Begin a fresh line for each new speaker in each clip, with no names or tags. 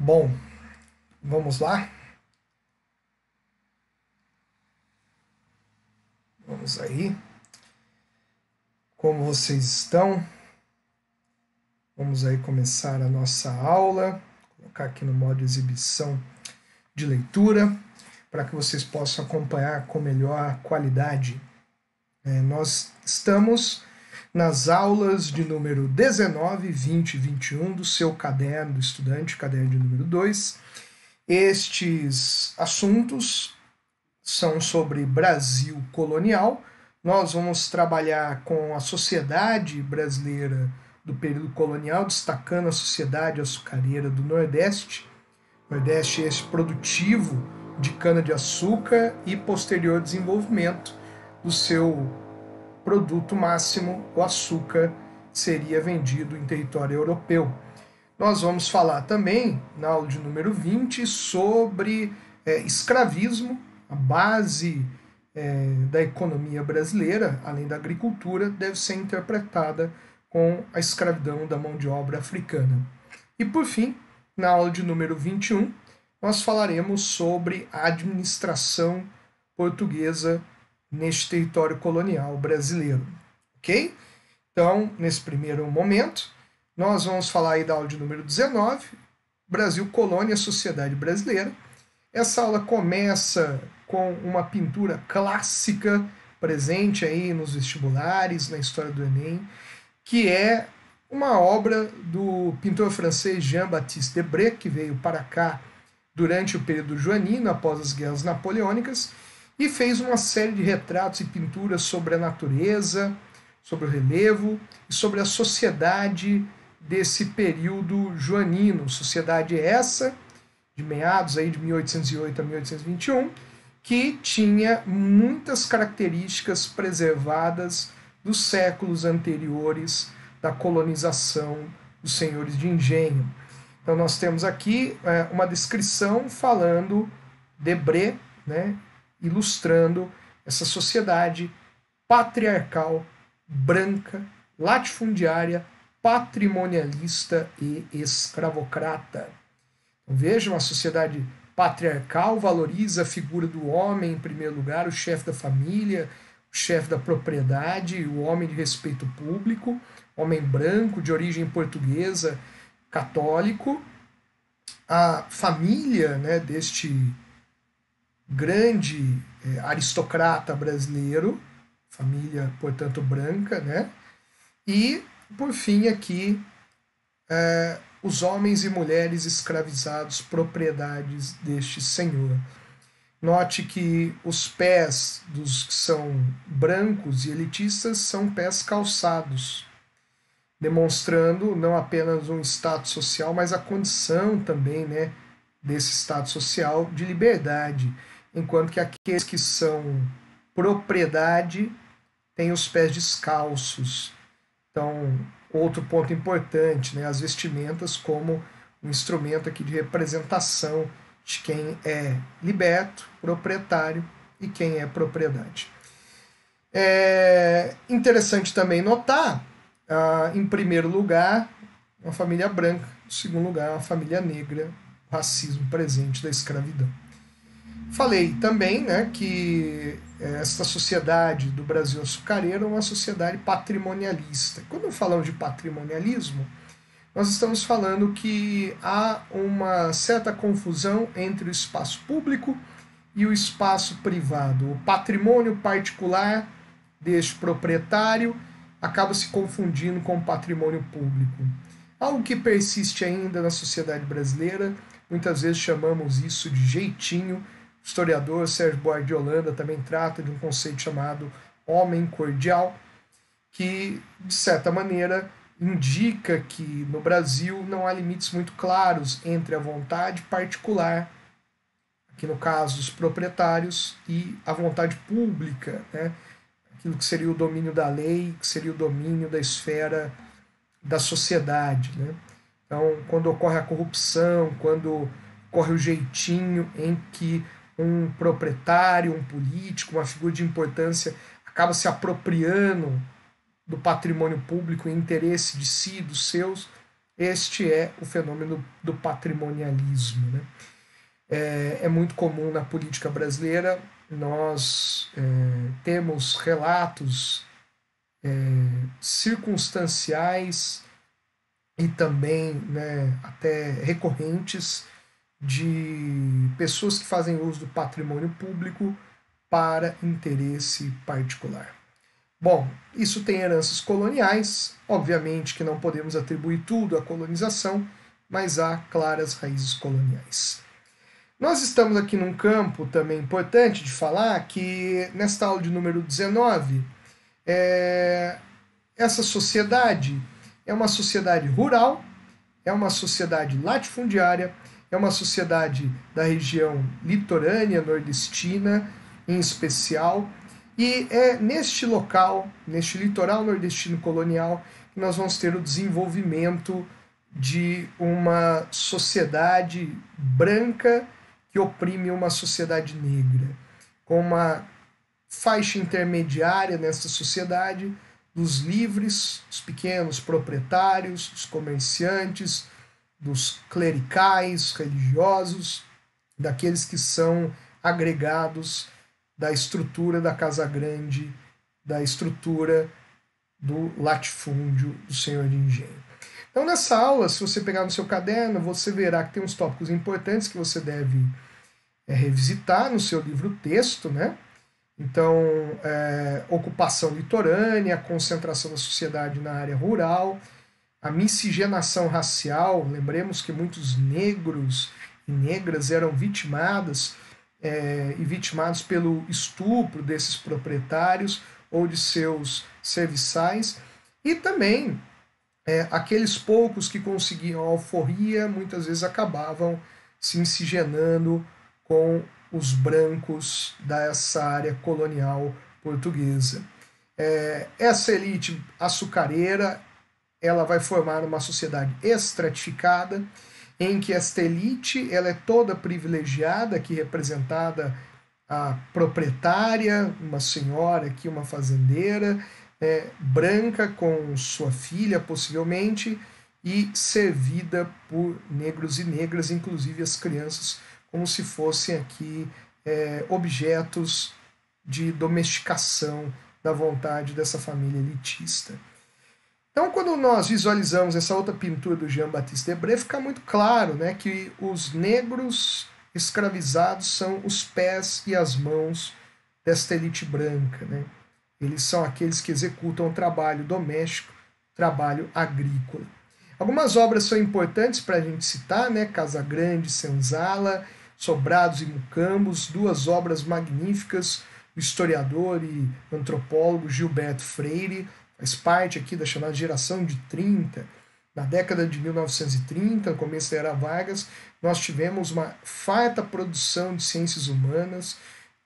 Bom, vamos lá? Vamos aí. Como vocês estão? Vamos aí começar a nossa aula. Vou colocar aqui no modo exibição de leitura, para que vocês possam acompanhar com melhor qualidade. Nós estamos nas aulas de número 19, 20 e 21 do seu caderno do estudante, caderno de número 2. Estes assuntos são sobre Brasil colonial. Nós vamos trabalhar com a sociedade brasileira do período colonial, destacando a sociedade açucareira do Nordeste. O Nordeste é esse produtivo de cana-de-açúcar e posterior desenvolvimento do seu produto máximo, o açúcar, seria vendido em território europeu. Nós vamos falar também, na aula de número 20, sobre escravismo, a base da economia brasileira, além da agricultura, deve ser interpretada com a escravidão da mão de obra africana. E por fim, na aula de número 21, nós falaremos sobre a administração portuguesa neste território colonial brasileiro, ok? Então, nesse primeiro momento, nós vamos falar aí da aula de número 19, Brasil, Colônia, Sociedade Brasileira. Essa aula começa com uma pintura clássica presente aí nos vestibulares, na história do Enem, que é uma obra do pintor francês Jean-Baptiste Debré, que veio para cá durante o período joanino, após as guerras napoleônicas, e fez uma série de retratos e pinturas sobre a natureza, sobre o relevo e sobre a sociedade desse período joanino. Sociedade essa, de meados aí de 1808 a 1821, que tinha muitas características preservadas dos séculos anteriores da colonização dos senhores de engenho. Então nós temos aqui uma descrição falando Debré, né, ilustrando essa sociedade patriarcal, branca, latifundiária, patrimonialista e escravocrata. Então, vejam, a sociedade patriarcal valoriza a figura do homem em primeiro lugar, o chefe da família, o chefe da propriedade, o homem de respeito público, homem branco, de origem portuguesa, católico. A família, né, deste grande aristocrata brasileiro, família, portanto, branca, né? E, por fim, aqui, os homens e mulheres escravizados, propriedades deste senhor. Note que os pés dos que são brancos e elitistas são pés calçados, demonstrando não apenas um status social, mas a condição também, né, desse status social de liberdade, enquanto que aqueles que são propriedade têm os pés descalços. Então, outro ponto importante, né, as vestimentas como um instrumento aqui de representação de quem é liberto, proprietário e quem é propriedade. É interessante também notar, em primeiro lugar, uma família branca, em segundo lugar, uma família negra, o racismo presente da escravidão. Falei também, né, que essa sociedade do Brasil açucareiro é uma sociedade patrimonialista. Quando falamos de patrimonialismo, nós estamos falando que há uma certa confusão entre o espaço público e o espaço privado. O patrimônio particular deste proprietário acaba se confundindo com o patrimônio público. Algo que persiste ainda na sociedade brasileira, muitas vezes chamamos isso de jeitinho. O historiador Sérgio Buarque de Holanda também trata de um conceito chamado homem cordial, que, de certa maneira, indica que no Brasil não há limites muito claros entre a vontade particular, aqui no caso dos proprietários, e a vontade pública, né? Aquilo que seria o domínio da lei, que seria o domínio da esfera da sociedade, né? Então, quando ocorre a corrupção, quando ocorre o jeitinho em que um proprietário, um político, uma figura de importância acaba se apropriando do patrimônio público em interesse de si, dos seus, Este é o fenômeno do patrimonialismo, né? É muito comum na política brasileira nós temos relatos circunstanciais e também, né, até recorrentes de pessoas que fazem uso do patrimônio público para interesse particular. Bom, isso tem heranças coloniais, obviamente que não podemos atribuir tudo à colonização, mas há claras raízes coloniais. Nós estamos aqui num campo também importante de falar que nesta aula de número 19, essa sociedade é uma sociedade rural, é uma sociedade latifundiária, é uma sociedade da região litorânea, nordestina, em especial, e é neste local, neste litoral nordestino colonial, que nós vamos ter o desenvolvimento de uma sociedade branca que oprime uma sociedade negra, com uma faixa intermediária nessa sociedade dos livres, dos pequenos proprietários, dos comerciantes, dos clericais, religiosos, daqueles que são agregados da estrutura da Casa Grande, da estrutura do latifúndio do senhor de engenho. Então, nessa aula, se você pegar no seu caderno, você verá que tem uns tópicos importantes que você deve revisitar no seu livro-texto, né? Então, ocupação litorânea, concentração da sociedade na área rural, a miscigenação racial, lembremos que muitos negros e negras eram vitimadas e vitimados pelo estupro desses proprietários ou de seus serviçais, e também aqueles poucos que conseguiam a alforria muitas vezes acabavam se miscigenando com os brancos dessa área colonial portuguesa. Essa elite açucareira, ela vai formar uma sociedade estratificada, em que esta elite ela é toda privilegiada, aqui representada a proprietária, uma senhora aqui, uma fazendeira, branca com sua filha, possivelmente, e servida por negros e negras, inclusive as crianças, como se fossem aqui objetos de domesticação da vontade dessa família elitista. Então, quando nós visualizamos essa outra pintura do Jean-Baptiste Debré, fica muito claro, né, que os negros escravizados são os pés e as mãos desta elite branca, né? Eles são aqueles que executam o trabalho doméstico, trabalho agrícola. Algumas obras são importantes para a gente citar, né? Casa Grande, Senzala, Sobrados e Mucambos, duas obras magníficas do historiador e antropólogo Gilberto Freire, faz parte aqui da chamada geração de 30. Na década de 1930, no começo da Era Vargas, nós tivemos uma farta produção de ciências humanas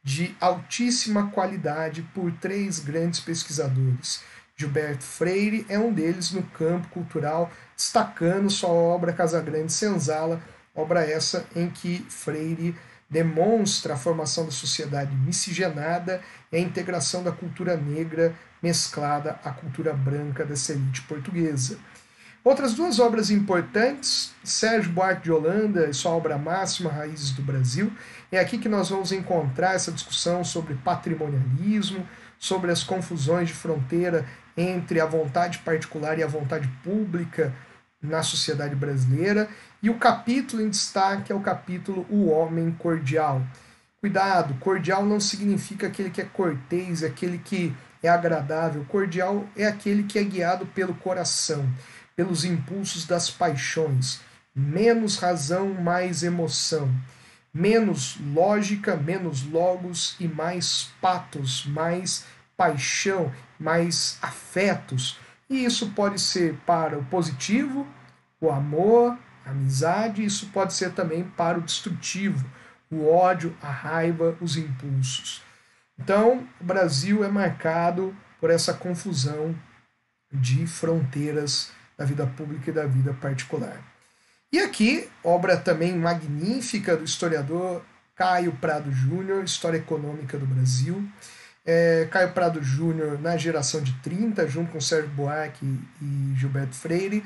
de altíssima qualidade por três grandes pesquisadores. Gilberto Freire é um deles no campo cultural, destacando sua obra Casa Grande Senzala, obra essa em que Freire demonstra a formação da sociedade miscigenada e a integração da cultura negra mesclada à cultura branca dessa elite portuguesa. Outras duas obras importantes, Sérgio Buarque de Holanda e sua obra máxima, Raízes do Brasil. É aqui que nós vamos encontrar essa discussão sobre patrimonialismo, sobre as confusões de fronteira entre a vontade particular e a vontade pública na sociedade brasileira. E o capítulo em destaque é o capítulo O Homem Cordial. Cuidado, cordial não significa aquele que é cortês, aquele que é agradável. Cordial é aquele que é guiado pelo coração, pelos impulsos das paixões. Menos razão, mais emoção. Menos lógica, menos logos e mais patos, mais paixão, mais afetos. E isso pode ser para o positivo, o amor, a amizade, isso pode ser também para o destrutivo, o ódio, a raiva, os impulsos. Então, o Brasil é marcado por essa confusão de fronteiras da vida pública e da vida particular. E aqui, obra também magnífica do historiador Caio Prado Júnior, História Econômica do Brasil. Caio Prado Júnior, na geração de 30, junto com Sérgio Buarque e Gilberto Freire,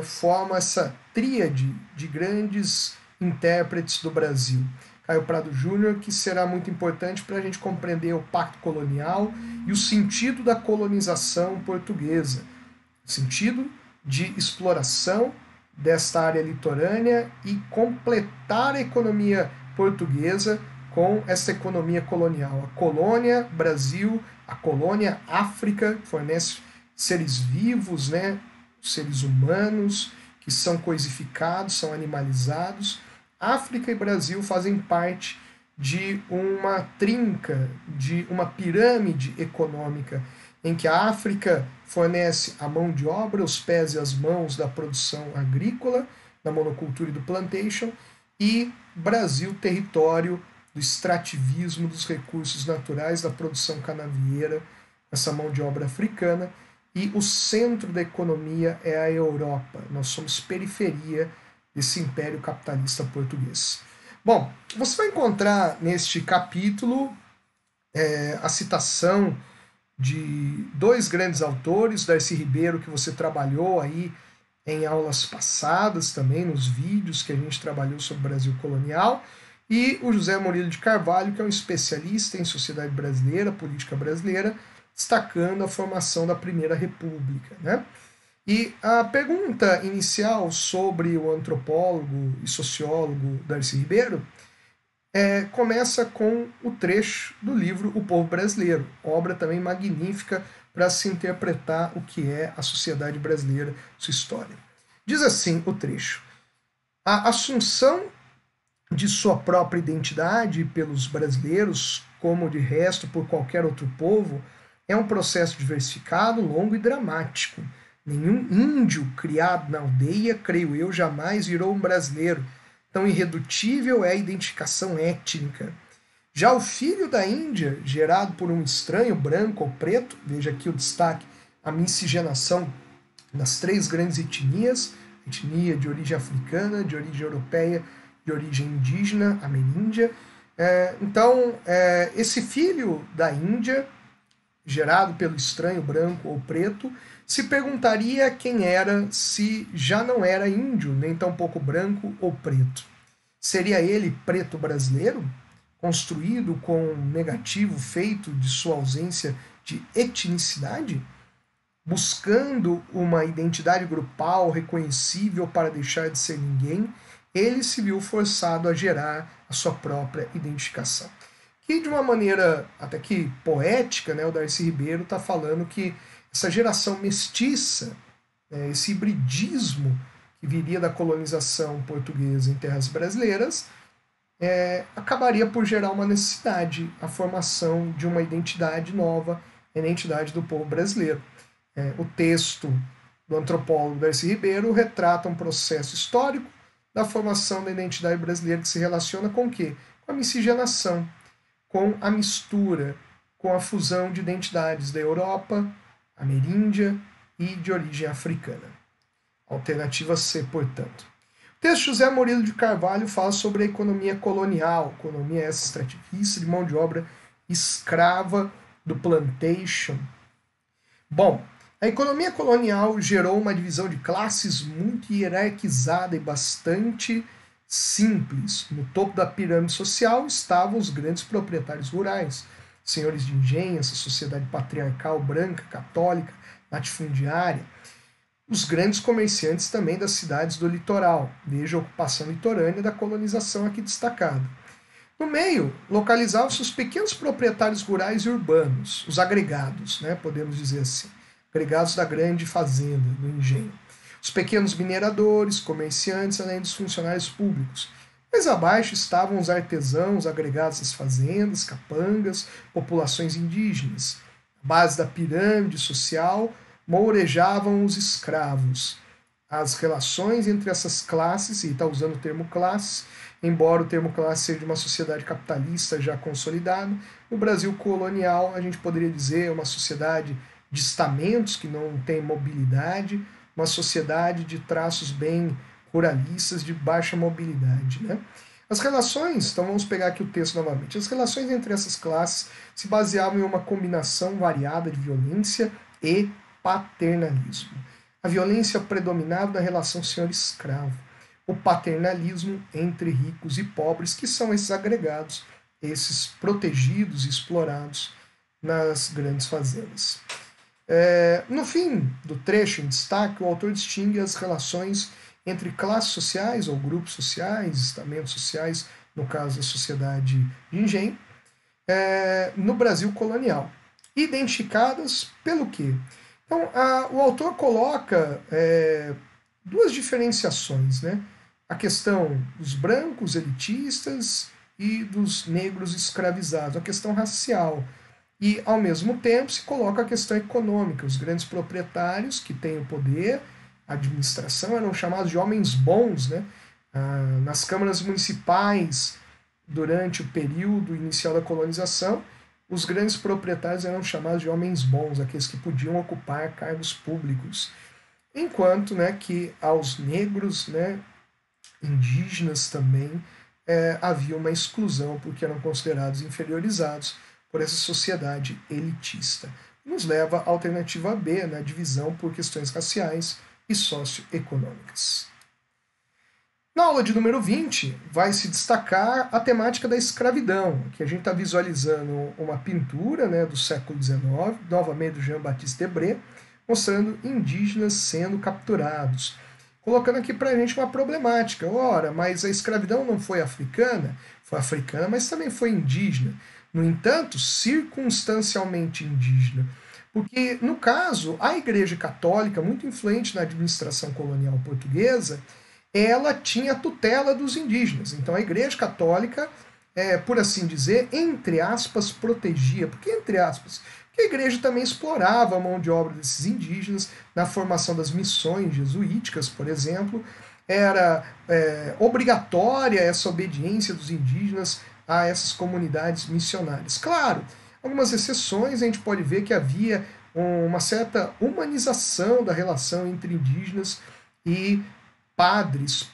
forma essa tríade de grandes intérpretes do Brasil. Caio Prado Júnior, que será muito importante para a gente compreender o pacto colonial e o sentido da colonização portuguesa, o sentido de exploração desta área litorânea e completar a economia portuguesa com essa economia colonial. A colônia Brasil, a colônia África, fornece seres vivos, né, seres humanos, que são coisificados, são animalizados. África e Brasil fazem parte de uma trinca, de uma pirâmide econômica, em que a África fornece a mão de obra, os pés e as mãos da produção agrícola, da monocultura e do plantation, e Brasil, território do extrativismo dos recursos naturais, da produção canavieira, essa mão de obra africana, e o centro da economia é a Europa. Nós somos periferia desse império capitalista português. Bom, você vai encontrar neste capítulo a citação de dois grandes autores, Darcy Ribeiro, que você trabalhou aí em aulas passadas também, nos vídeos que a gente trabalhou sobre o Brasil colonial, e o José Murilo de Carvalho, que é um especialista em sociedade brasileira, política brasileira, destacando a formação da Primeira República, né? E a pergunta inicial sobre o antropólogo e sociólogo Darcy Ribeiro começa com o trecho do livro O Povo Brasileiro, obra também magnífica para se interpretar o que é a sociedade brasileira, sua história. Diz assim o trecho: a assunção de sua própria identidade pelos brasileiros, como de resto por qualquer outro povo, é um processo diversificado, longo e dramático. Nenhum índio criado na aldeia, creio eu, jamais virou um brasileiro. Tão irredutível é a identificação étnica. Já o filho da Índia, gerado por um estranho branco ou preto, veja aqui o destaque, a miscigenação das três grandes etnias, etnia de origem africana, de origem europeia, de origem indígena, ameríndia. Então, esse filho da Índia, gerado pelo estranho branco ou preto, se perguntaria quem era se já não era índio, nem tampouco branco ou preto. Seria ele preto brasileiro, construído com um negativo feito de sua ausência de etnicidade, buscando uma identidade grupal reconhecível para deixar de ser ninguém, ele se viu forçado a gerar a sua própria identificação. Que de uma maneira até que poética, né, o Darcy Ribeiro está falando que essa geração mestiça, esse hibridismo que viria da colonização portuguesa em terras brasileiras, acabaria por gerar uma necessidade, a formação de uma identidade nova, a identidade do povo brasileiro. O texto do antropólogo Darcy Ribeiro retrata um processo histórico da formação da identidade brasileira que se relaciona com o quê? Com a miscigenação, com a mistura, com a fusão de identidades da Europa, ameríndia e de origem africana. Alternativa C, portanto. O texto de José Murilo de Carvalho fala sobre a economia colonial, economia essa extrativista de mão de obra escrava do plantation. Bom, a economia colonial gerou uma divisão de classes muito hierarquizada e bastante simples. No topo da pirâmide social estavam os grandes proprietários rurais, senhores de engenho, essa sociedade patriarcal, branca, católica, latifundiária. Os grandes comerciantes também das cidades do litoral, veja a ocupação litorânea da colonização aqui destacada. No meio, localizavam-se os pequenos proprietários rurais e urbanos, os agregados, né, podemos dizer assim, agregados da grande fazenda, do engenho. Os pequenos mineradores, comerciantes, além dos funcionários públicos. Mais abaixo estavam os artesãos agregados às fazendas, capangas, populações indígenas. À base da pirâmide social, mourejavam os escravos. As relações entre essas classes, e está usando o termo classes, embora o termo classe seja de uma sociedade capitalista já consolidada, no Brasil colonial a gente poderia dizer uma sociedade de estamentos que não tem mobilidade, uma sociedade de traços bem ruralistas de baixa mobilidade, né? As relações, então vamos pegar aqui o texto novamente, as relações entre essas classes se baseavam em uma combinação variada de violência e paternalismo. a violência predominava na relação senhor-escravo, o paternalismo entre ricos e pobres, que são esses agregados, esses protegidos e explorados nas grandes fazendas. No fim do trecho em destaque, o autor distingue as relações entre classes sociais ou grupos sociais, estamentos sociais, no caso da sociedade de engenho, no Brasil colonial, identificadas pelo quê? Então, o autor coloca duas diferenciações, né? A questão dos brancos elitistas e dos negros escravizados, a questão racial. E, ao mesmo tempo, se coloca a questão econômica. Os grandes proprietários que têm o poder, a administração, eram chamados de homens bons, né? Nas câmaras municipais, durante o período inicial da colonização, os grandes proprietários eram chamados de homens bons, aqueles que podiam ocupar cargos públicos. Enquanto, né, que aos negros, né, indígenas também, havia uma exclusão, porque eram considerados inferiorizados por essa sociedade elitista. Nos leva à alternativa B, na divisão por questões raciais e socioeconômicas. Na aula de número 20, vai se destacar a temática da escravidão. Aqui a gente está visualizando uma pintura, né, do século XIX, novamente do Jean-Baptiste Debré, mostrando indígenas sendo capturados. Colocando aqui para a gente uma problemática. Ora, mas a escravidão não foi africana? Foi africana, mas também foi indígena. No entanto, circunstancialmente indígena. Porque, no caso, a Igreja Católica, muito influente na administração colonial portuguesa, ela tinha a tutela dos indígenas. Então, a Igreja Católica, por assim dizer, entre aspas, protegia. Por que entre aspas? Porque a Igreja também explorava a mão de obra desses indígenas na formação das missões jesuíticas, por exemplo. Era obrigatória essa obediência dos indígenas a essas comunidades missionárias. Claro, algumas exceções, a gente pode ver que havia uma certa humanização da relação entre indígenas e padres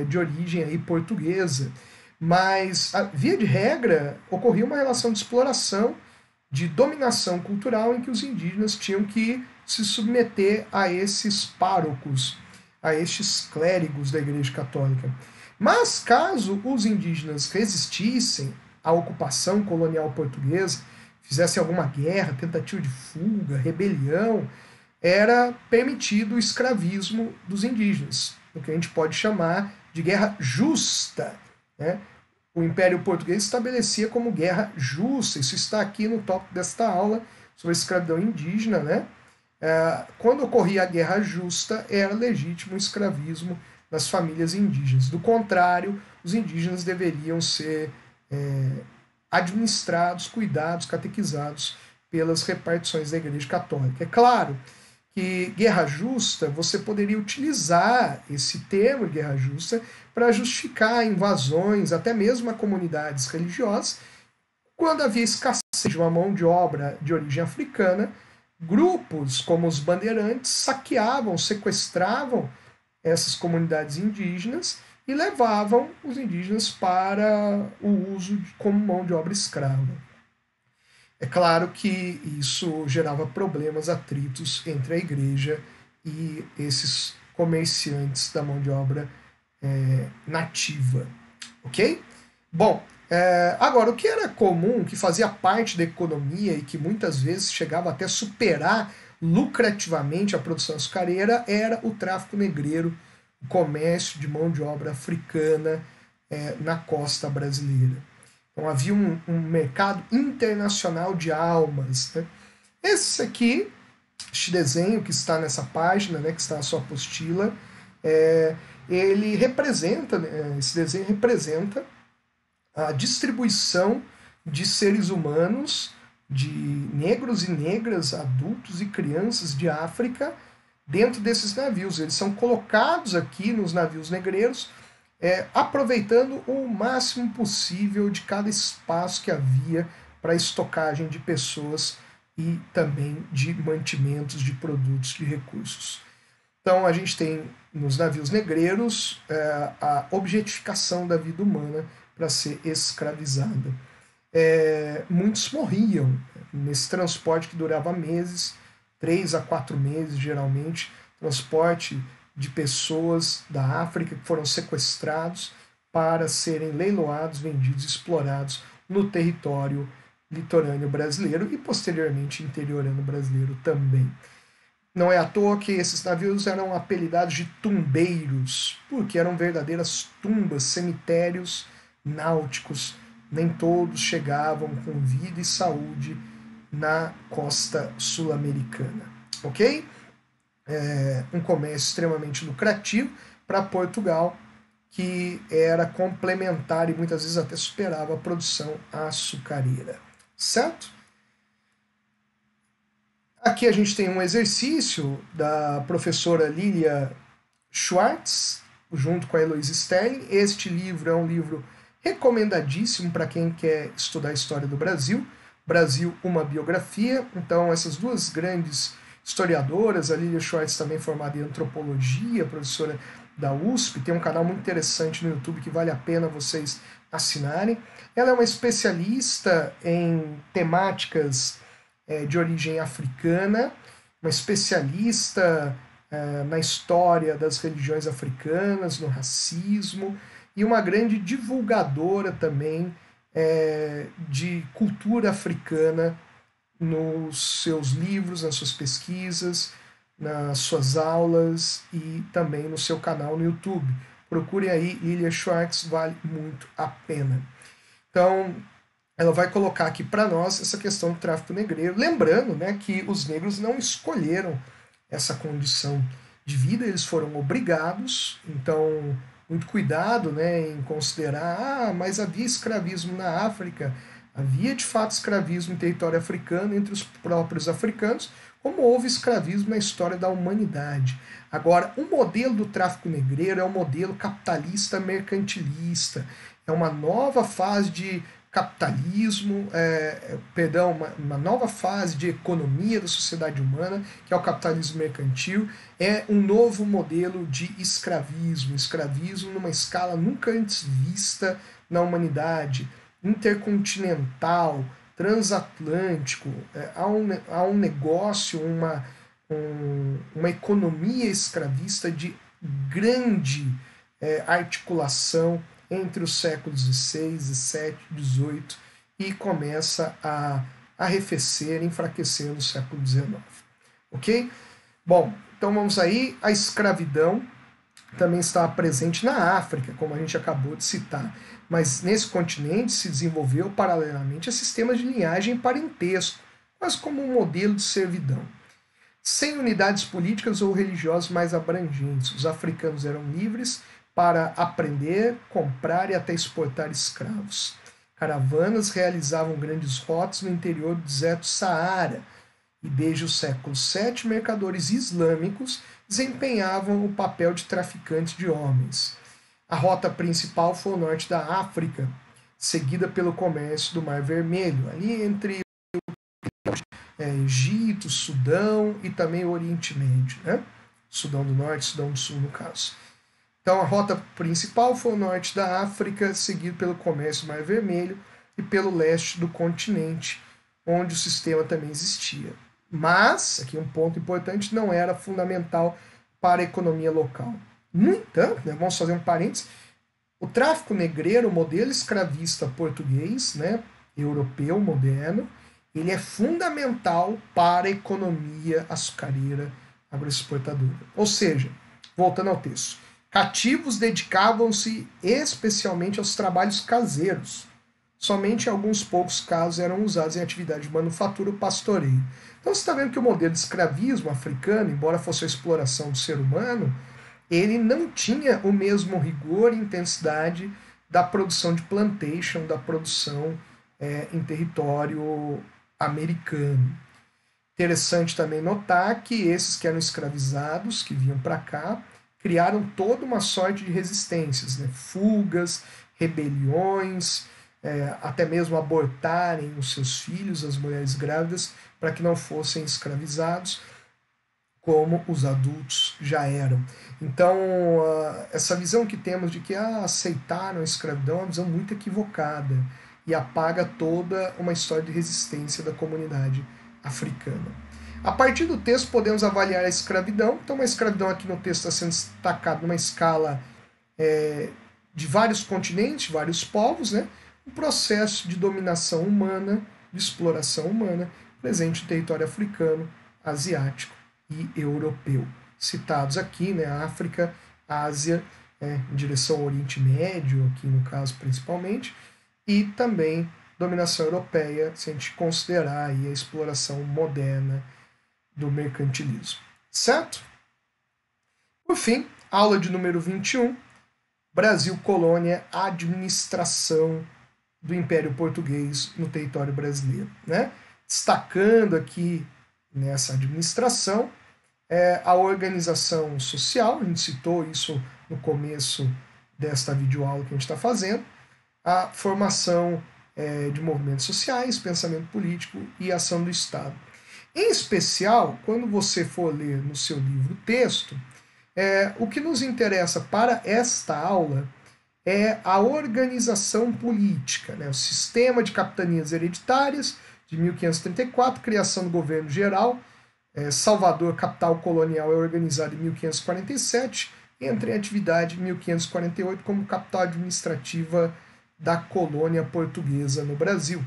de origem aí portuguesa, mas, via de regra, ocorria uma relação de exploração, de dominação cultural, em que os indígenas tinham que se submeter a esses párocos, a estes clérigos da Igreja Católica. Mas, caso os indígenas resistissem à ocupação colonial portuguesa, fizessem alguma guerra, tentativa de fuga, rebelião, era permitido o escravismo dos indígenas, o que a gente pode chamar de guerra justa, né? O Império Português estabelecia como guerra justa. Isso está aqui no tópico desta aula sobre a escravidão indígena, né? Quando ocorria a guerra justa, era legítimo o escravismo das famílias indígenas. Do contrário, os indígenas deveriam ser administrados, cuidados, catequizados pelas repartições da Igreja Católica. É claro que guerra justa, você poderia utilizar esse termo, guerra justa, para justificar invasões, até mesmo a comunidades religiosas. Quando havia escassez de uma mão de obra de origem africana, grupos como os bandeirantes saqueavam, sequestravam essas comunidades indígenas e levavam os indígenas para o uso como mão de obra escrava. É claro que isso gerava problemas, atritos entre a igreja e esses comerciantes da mão de obra nativa. Ok? Bom, agora, o que era comum, que fazia parte da economia e que muitas vezes chegava até a superar lucrativamente a produção açucareira, era o tráfico negreiro, o comércio de mão de obra africana na costa brasileira. Então havia um mercado internacional de almas. Né? Este desenho que está nessa página, né, que está na sua apostila, ele representa, esse desenho representa a distribuição de seres humanos, de negros e negras, adultos e crianças de África, dentro desses navios. Eles são colocados aqui nos navios negreiros, aproveitando o máximo possível de cada espaço que havia para estocagem de pessoas e também de mantimentos, de produtos, de recursos. Então a gente tem nos navios negreiros a objetificação da vida humana para ser escravizada. Muitos morriam nesse transporte que durava meses, 3 a 4 meses geralmente, transporte de pessoas da África que foram sequestrados para serem leiloados, vendidos, explorados no território litorâneo brasileiro e posteriormente interiorano brasileiro também. Não é à toa que esses navios eram apelidados de tumbeiros, porque eram verdadeiras tumbas, cemitérios náuticos. Nem todos chegavam com vida e saúde na costa sul-americana, ok? Um comércio extremamente lucrativo para Portugal, que era complementar e muitas vezes até superava a produção açucareira, certo? Aqui a gente tem um exercício da professora Lilia Schwartz, junto com a Heloísa Sterling. Este livro é um livro recomendadíssimo para quem quer estudar a história do Brasil. Brasil, uma biografia. Então, essas duas grandes historiadoras, a Lilia Schwartz também formada em antropologia, professora da USP, tem um canal muito interessante no YouTube que vale a pena vocês assinarem. Ela é uma especialista em temáticas de origem africana, uma especialista na história das religiões africanas, no racismo, e uma grande divulgadora também de cultura africana nos seus livros, nas suas pesquisas, nas suas aulas e também no seu canal no YouTube. Procurem aí, Lilia Schwartz, vale muito a pena. Então, ela vai colocar aqui para nós essa questão do tráfico negreiro, lembrando, né, que os negros não escolheram essa condição de vida, eles foram obrigados. Então, muito cuidado, né, em considerar, mas havia escravismo na África. Havia de fato escravismo em território africano entre os próprios africanos, como houve escravismo na história da humanidade. Agora, o modelo do tráfico negreiro é um modelo capitalista mercantilista, é uma nova fase de capitalismo, uma nova fase de economia da sociedade humana, que é o capitalismo mercantil, é um novo modelo de escravismo numa escala nunca antes vista na humanidade, intercontinental, transatlântico. Há um negócio, uma economia escravista de grande articulação entre os séculos XVI, XVII, XVIII e começa a arrefecer, enfraquecer no século XIX. Ok? Bom, então vamos aí. A escravidão também estava presente na África, como a gente acabou de citar, mas nesse continente se desenvolveu paralelamente a sistemas de linhagem e parentesco, quase como um modelo de servidão. Sem unidades políticas ou religiosas mais abrangentes, os africanos eram livres para aprender, comprar e até exportar escravos. Caravanas realizavam grandes rotas no interior do deserto Saara, e desde o século VII, mercadores islâmicos desempenhavam o papel de traficantes de homens. A rota principal foi o norte da África, seguida pelo comércio do Mar Vermelho, ali entre Egito, Sudão e também o Oriente Médio, né? Sudão do Norte, Sudão do Sul, no caso. Então, a rota principal foi o norte da África, seguido pelo comércio do Mar Vermelho e pelo leste do continente, onde o sistema também existia. Mas, aqui um ponto importante, não era fundamental para a economia local. No entanto, né, vamos fazer um parênteses, o tráfico negreiro, o modelo escravista português, né, europeu, moderno, ele é fundamental para a economia açucareira agroexportadora. Ou seja, voltando ao texto, cativos dedicavam-se especialmente aos trabalhos caseiros. Somente em alguns poucos casos eram usados em atividade de manufatura ou pastoreio. Então você está vendo que o modelo de escravismo africano, embora fosse a exploração do ser humano, ele não tinha o mesmo rigor e intensidade da produção de plantation, da produção em território americano. Interessante também notar que esses que eram escravizados, que vinham para cá, criaram toda uma sorte de resistências, né? Fugas, rebeliões, até mesmo abortarem os seus filhos, as mulheres grávidas, para que não fossem escravizados, como os adultos já eram. Então, essa visão que temos de que aceitaram a escravidão é uma visão muito equivocada e apaga toda uma história de resistência da comunidade africana. A partir do texto, podemos avaliar a escravidão. Então, a escravidão aqui no texto está sendo destacada numa escala de vários continentes, vários povos, né? Um processo de dominação humana, de exploração humana, presente no território africano, asiático e europeu. Citados aqui, né? África, Ásia, em direção ao Oriente Médio, aqui no caso principalmente, e também dominação europeia, se a gente considerar aí a exploração moderna do mercantilismo. Certo? Por fim, aula de número 21, Brasil, colônia, administração do Império Português no território brasileiro. Né? Destacando aqui nessa administração a organização social, a gente citou isso no começo desta videoaula que a gente está fazendo, a formação de movimentos sociais, pensamento político e ação do Estado. Em especial, quando você for ler no seu livro o texto, o que nos interessa para esta aula é a organização política, né? O sistema de capitanias hereditárias de 1534, criação do governo geral, Salvador, capital colonial, é organizado em 1547, entra em atividade em 1548 como capital administrativa da colônia portuguesa no Brasil.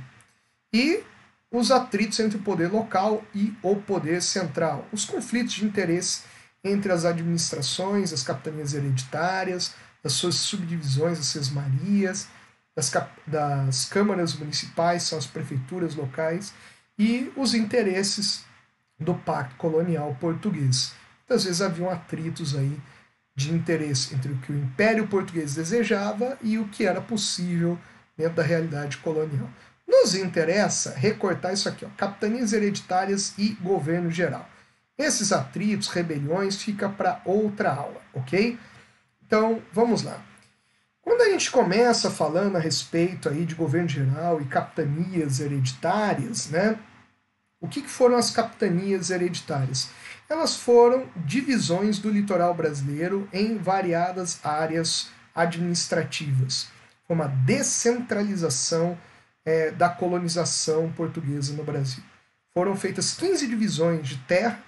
E os atritos entre o poder local e o poder central, os conflitos de interesse entre as administrações, as capitanias hereditárias, as suas subdivisões, as sesmarias, das câmaras municipais, são as prefeituras locais, e os interesses do pacto colonial português. Muitas vezes haviam atritos aí de interesse entre o que o Império Português desejava e o que era possível dentro da realidade colonial. Nos interessa recortar isso aqui, ó, capitanias hereditárias e governo geral. Esses atritos, rebeliões, fica para outra aula, ok? Então, vamos lá. Quando a gente começa falando a respeito aí de governo geral e capitanias hereditárias, né? O que foram as capitanias hereditárias? Elas foram divisões do litoral brasileiro em variadas áreas administrativas. Foi uma descentralização da colonização portuguesa no Brasil. Foram feitas 15 divisões de terra,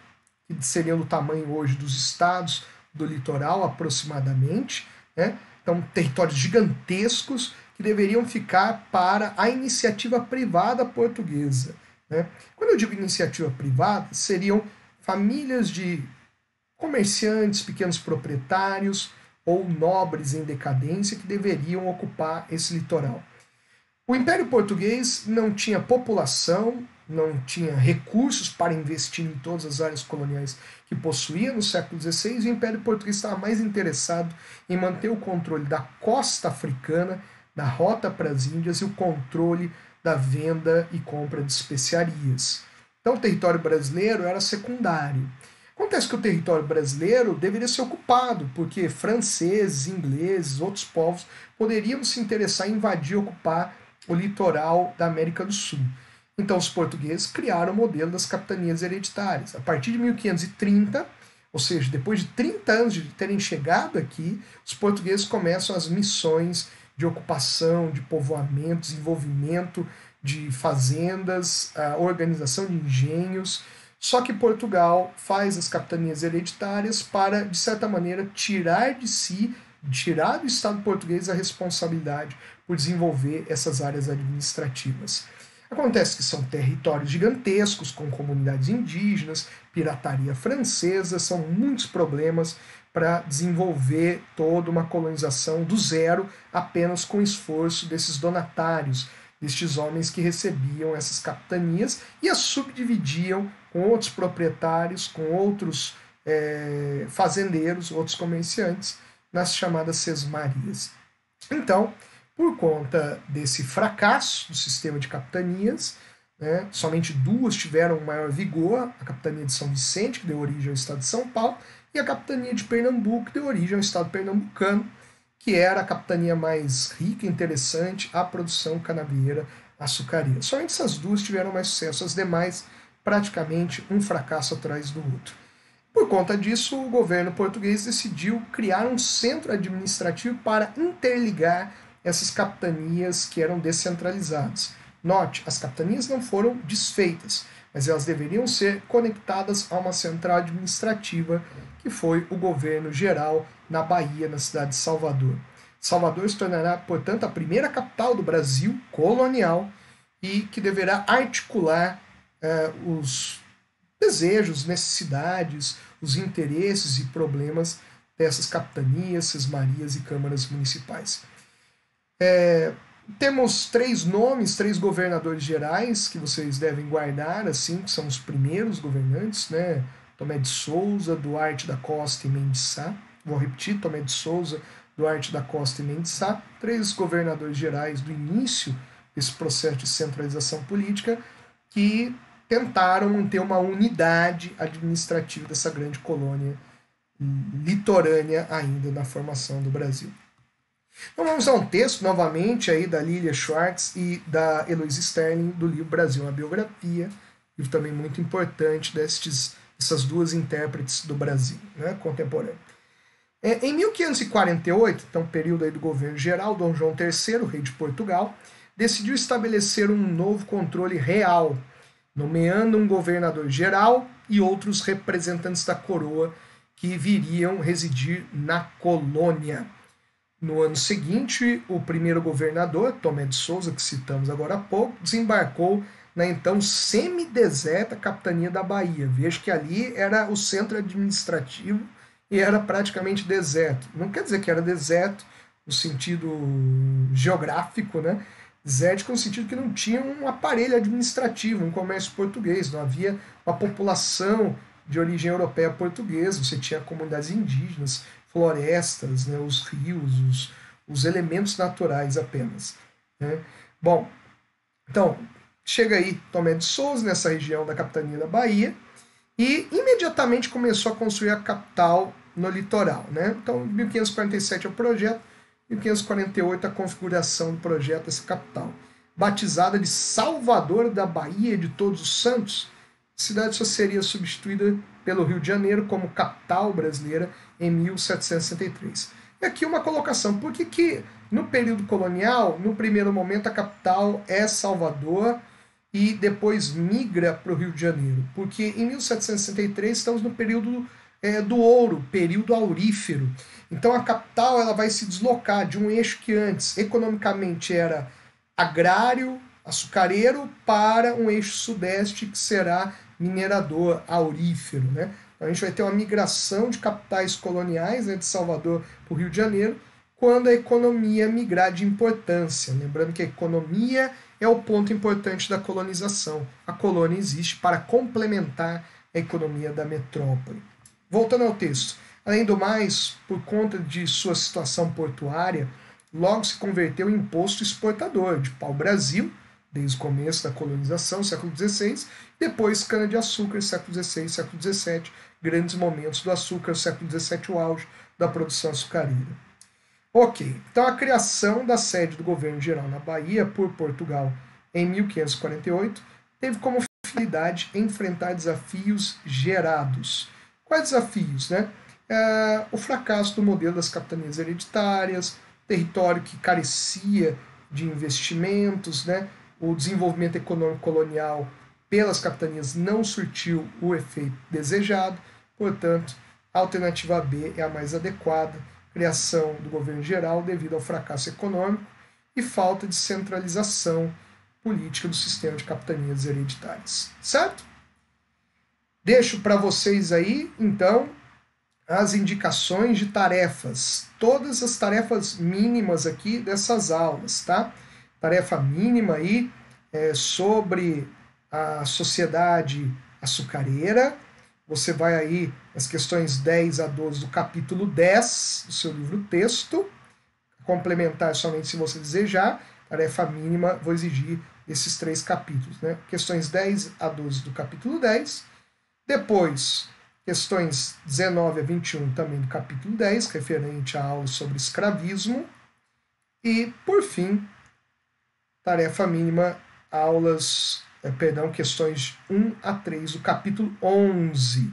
que seriam do tamanho hoje dos estados do litoral, aproximadamente, né? Então, territórios gigantescos que deveriam ficar para a iniciativa privada portuguesa. Né? Quando eu digo iniciativa privada, seriam famílias de comerciantes, pequenos proprietários ou nobres em decadência que deveriam ocupar esse litoral. O Império Português não tinha população, não tinha recursos para investir em todas as áreas coloniais que possuía no século XVI, e o Império Português estava mais interessado em manter o controle da costa africana, da rota para as Índias e o controle da venda e compra de especiarias. Então o território brasileiro era secundário. Acontece que o território brasileiro deveria ser ocupado, porque franceses, ingleses, outros povos poderiam se interessar em invadir e ocupar o litoral da América do Sul. Então os portugueses criaram o modelo das capitanias hereditárias. A partir de 1530, ou seja, depois de 30 anos de terem chegado aqui, os portugueses começam as missões de ocupação, de povoamento, desenvolvimento de fazendas, a organização de engenhos. Só que Portugal faz as capitanias hereditárias para, de certa maneira, tirar de si, tirar do Estado português a responsabilidade por desenvolver essas áreas administrativas. Acontece que são territórios gigantescos, com comunidades indígenas, pirataria francesa, são muitos problemas para desenvolver toda uma colonização do zero, apenas com o esforço desses donatários, destes homens que recebiam essas capitanias e as subdividiam com outros proprietários, com outros fazendeiros, outros comerciantes, nas chamadas sesmarias. Então, por conta desse fracasso do sistema de capitanias, né, somente duas tiveram maior vigor, a capitania de São Vicente, que deu origem ao estado de São Paulo, e a capitania de Pernambuco, que deu origem ao estado pernambucano, que era a capitania mais rica e interessante à produção canavieira açucareira. Somente essas duas tiveram mais sucesso, as demais praticamente um fracasso atrás do outro. Por conta disso, o governo português decidiu criar um centro administrativo para interligar essas capitanias que eram descentralizadas. Note, as capitanias não foram desfeitas, mas elas deveriam ser conectadas a uma central administrativa, que foi o governo geral na Bahia, na cidade de Salvador. Salvador se tornará, portanto, a primeira capital do Brasil colonial e que deverá articular os desejos, necessidades, os interesses e problemas dessas capitanias, sesmarias e câmaras municipais. Temos 3 nomes, 3 governadores gerais que vocês devem guardar, assim, que são os primeiros governantes, né? Tomé de Souza, Duarte da Costa e Mendes Sá. Vou repetir, Tomé de Souza, Duarte da Costa e Mendes Sá, 3 governadores gerais do início desse processo de centralização política que tentaram manter uma unidade administrativa dessa grande colônia litorânea ainda na formação do Brasil. Então vamos a um texto novamente aí da Lilia Schwartz e da Eloise Sterling do livro Brasil, uma biografia, livro também muito importante dessas 2 intérpretes do Brasil, né, contemporâneo. Em 1548, então período aí do governo geral, Dom João III, rei de Portugal, decidiu estabelecer um novo controle real, nomeando um governador geral e outros representantes da coroa que viriam residir na colônia. No ano seguinte, o primeiro governador, Tomé de Souza, que citamos agora há pouco, desembarcou na então semideserta capitania da Bahia. Veja que ali era o centro administrativo e era praticamente deserto. Não quer dizer que era deserto no sentido geográfico, né? Desértico no sentido que não tinha um aparelho administrativo, um comércio português, não havia uma população de origem europeia portuguesa, você tinha comunidades indígenas, florestas, né, os rios, os elementos naturais apenas. Né? Bom, então, chega aí Tomé de Souza, nessa região da capitania da Bahia, e imediatamente começou a construir a capital no litoral. Né? Então, em 1547 é o projeto, 1548 a configuração do projeto dessa capital. Batizada de Salvador da Bahia de Todos os Santos, a cidade só seria substituída pelo Rio de Janeiro como capital brasileira em 1763. E aqui uma colocação, por que no período colonial, no primeiro momento, a capital é Salvador e depois migra para o Rio de Janeiro? Porque em 1763 estamos no período do ouro, período aurífero. Então a capital ela vai se deslocar de um eixo que antes economicamente era agrário, açucareiro, para um eixo sudeste que será minerador, aurífero. Né? Então a gente vai ter uma migração de capitais coloniais, né, de Salvador para o Rio de Janeiro, quando a economia migrar de importância. Lembrando que a economia é o ponto importante da colonização. A colônia existe para complementar a economia da metrópole. Voltando ao texto. Além do mais, por conta de sua situação portuária, logo se converteu em posto exportador de pau-brasil, desde o começo da colonização, século XVI, depois cana-de-açúcar, século XVI, século XVII, grandes momentos do açúcar, século XVII, o auge da produção açucareira. Ok, então a criação da sede do governo geral na Bahia por Portugal em 1548 teve como finalidade enfrentar desafios gerados. Quais desafios? Né? O fracasso do modelo das capitanias hereditárias, território que carecia de investimentos, né? O desenvolvimento econômico colonial pelas capitanias não surtiu o efeito desejado, portanto, a alternativa B é a mais adequada, criação do governo geral devido ao fracasso econômico e falta de centralização política do sistema de capitanias hereditárias. Certo? Deixo para vocês aí, então, as indicações de tarefas, todas as tarefas mínimas aqui dessas aulas, tá? Tarefa mínima aí sobre a sociedade açucareira. Você vai aí nas questões 10 a 12 do capítulo 10 do seu livro texto. Complementar somente se você desejar. Tarefa mínima, vou exigir esses 3 capítulos, né? Questões 10 a 12 do capítulo 10. Depois, questões 19 a 21 também do capítulo 10, referente à aula sobre escravismo. E, por fim, tarefa mínima, questões 1 a 3 do capítulo 11.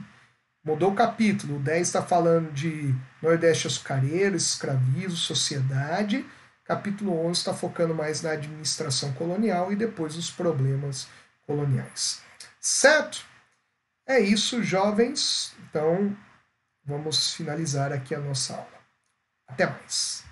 Mudou o capítulo, o 10 está falando de Nordeste açucareiro, escravismo, sociedade. Capítulo 11 está focando mais na administração colonial e depois nos problemas coloniais. Certo? É isso, jovens. Então, vamos finalizar aqui a nossa aula. Até mais.